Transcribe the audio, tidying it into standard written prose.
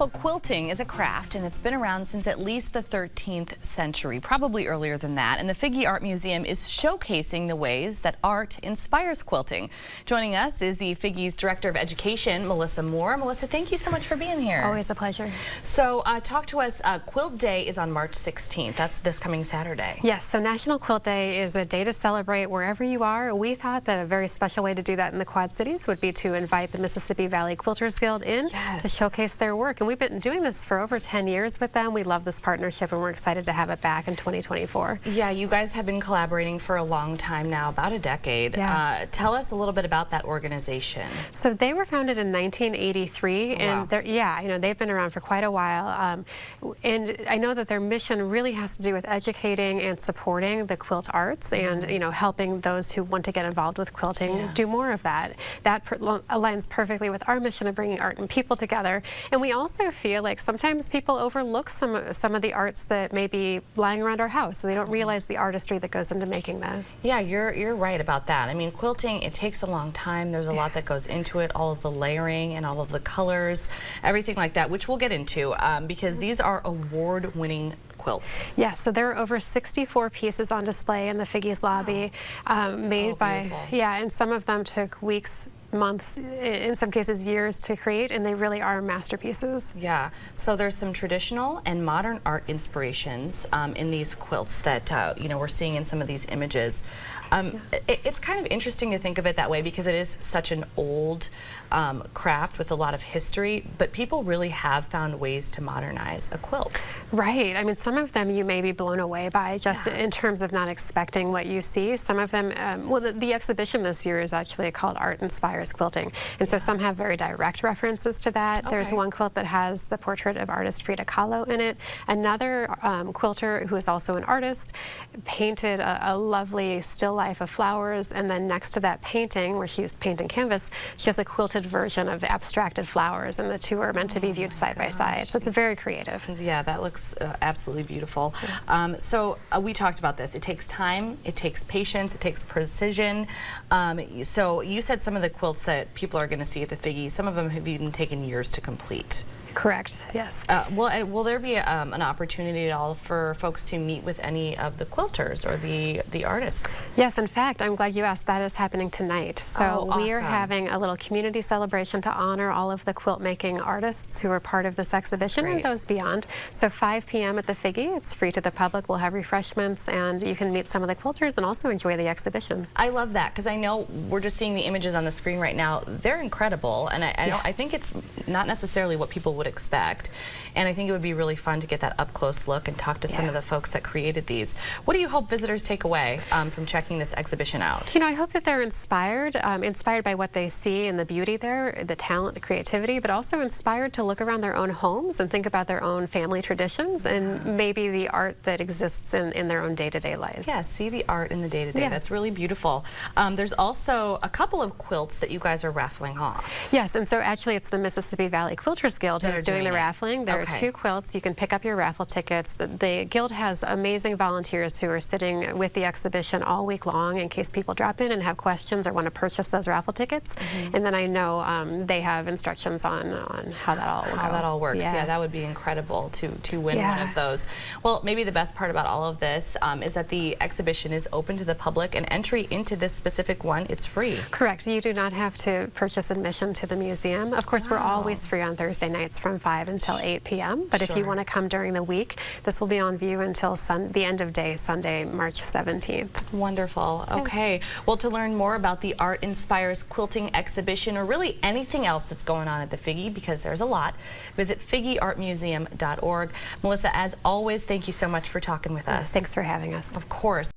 Well, quilting is a craft, and it's been around since at least the 13th century, probably earlier than that. And the Figge Art Museum is showcasing the ways that art inspires quilting. Joining us is the Figge's Director of Education, Melissa Moore. Melissa, thank you so much for being here. Always a pleasure. So talk to us. Quilt Day is on March 16th. That's this coming Saturday. Yes, so National Quilt Day is a day to celebrate wherever you are. We thought that a very special way to do that in the Quad Cities would be to invite the Mississippi Valley Quilters Guild in to showcase their work. And we've been doing this for over 10 years with them. We love this partnership, and we're excited to have it back in 2024. Yeah, you guys have been collaborating for a long time now, about a decade. Yeah. Tell us a little bit about that organization. So they were founded in 1983, and they've been around for quite a while. And I know that their mission really has to do with educating and supporting the quilt arts, and helping those who want to get involved with quilting do more of that. That aligns perfectly with our mission of bringing art and people together. And we also feel like sometimes people overlook some of the arts that may be lying around our house, so they don't realize the artistry that goes into making that. Yeah, you're right about that. I mean, quilting, it takes a long time. There's a lot that goes into it, all of the layering and all of the colors, everything like that, which we'll get into because these are award-winning quilts. Yes, so there are over 64 pieces on display in the Figge's lobby, made by, and some of them took weeks, months, in some cases years to create, and they really are masterpieces. Yeah, so there's some traditional and modern art inspirations in these quilts that we're seeing in some of these images. It's kind of interesting to think of it that way because it is such an old craft with a lot of history, but people really have found ways to modernize a quilt. Right. I mean, some of them you may be blown away by just in terms of not expecting what you see. Some of them, the exhibition this year is actually called Art Inspires Quilting, and so some have very direct references to that. There's one quilt that has the portrait of artist Frida Kahlo in it. Another quilter, who is also an artist, painted a lovely still life of flowers, and then next to that painting, where she used paint and canvas, she has a quilted version of abstracted flowers, and the two are meant to be viewed side by side. So it's very creative. Yeah, that looks absolutely beautiful. So we talked about this. It takes time, it takes patience, it takes precision. So you said some of the quilts that people are going to see at the Figge, some of them have even taken years to complete. Correct, yes. Will there be an opportunity at all for folks to meet with any of the quilters or the artists? Yes, in fact, I'm glad you asked. That is happening tonight. So we are having a little community celebration to honor all of the quilt making artists who are part of this exhibition and those beyond. So 5 p.m. at the Figge. It's free to the public. We'll have refreshments, and you can meet some of the quilters and also enjoy the exhibition. I love that, because I know we're just seeing the images on the screen right now. They're incredible, and I think it's not necessarily what people would expect, and I think it would be really fun to get that up-close look and talk to some of the folks that created these. What do you hope visitors take away from checking this exhibition out? I hope that they're inspired by what they see and the beauty there, the talent, the creativity, but also inspired to look around their own homes and think about their own family traditions and maybe the art that exists in their own day-to-day lives. Yeah, see the art in the day-to-day. That's really beautiful. There's also a couple of quilts that you guys are raffling off. Yes, and so actually it's the Mississippi Valley Quilters Guild who's doing the raffling. There are 2 quilts. You can pick up your raffle tickets. The Guild has amazing volunteers who are sitting with the exhibition all week long in case people drop in and have questions or want to purchase those raffle tickets. And then I know they have instructions on how that all works. Yeah, that would be incredible to win one of those. Well, maybe the best part about all of this is that the exhibition is open to the public, and entry into this specific one, it's free. Correct. You do not have to purchase admission to the museum. Of course, we're always free on Thursday nights from 5 until 8 p.m. But if you want to come during the week, this will be on view until the end of day, Sunday, March 17th. Wonderful. Okay. Well, to learn more about the Art Inspires Quilting exhibition, or really anything else that's going on at the Figge, because there's a lot, visit FiggeArtMuseum.org. Melissa, as always, thank you so much for talking with us. Thanks for having us. Of course.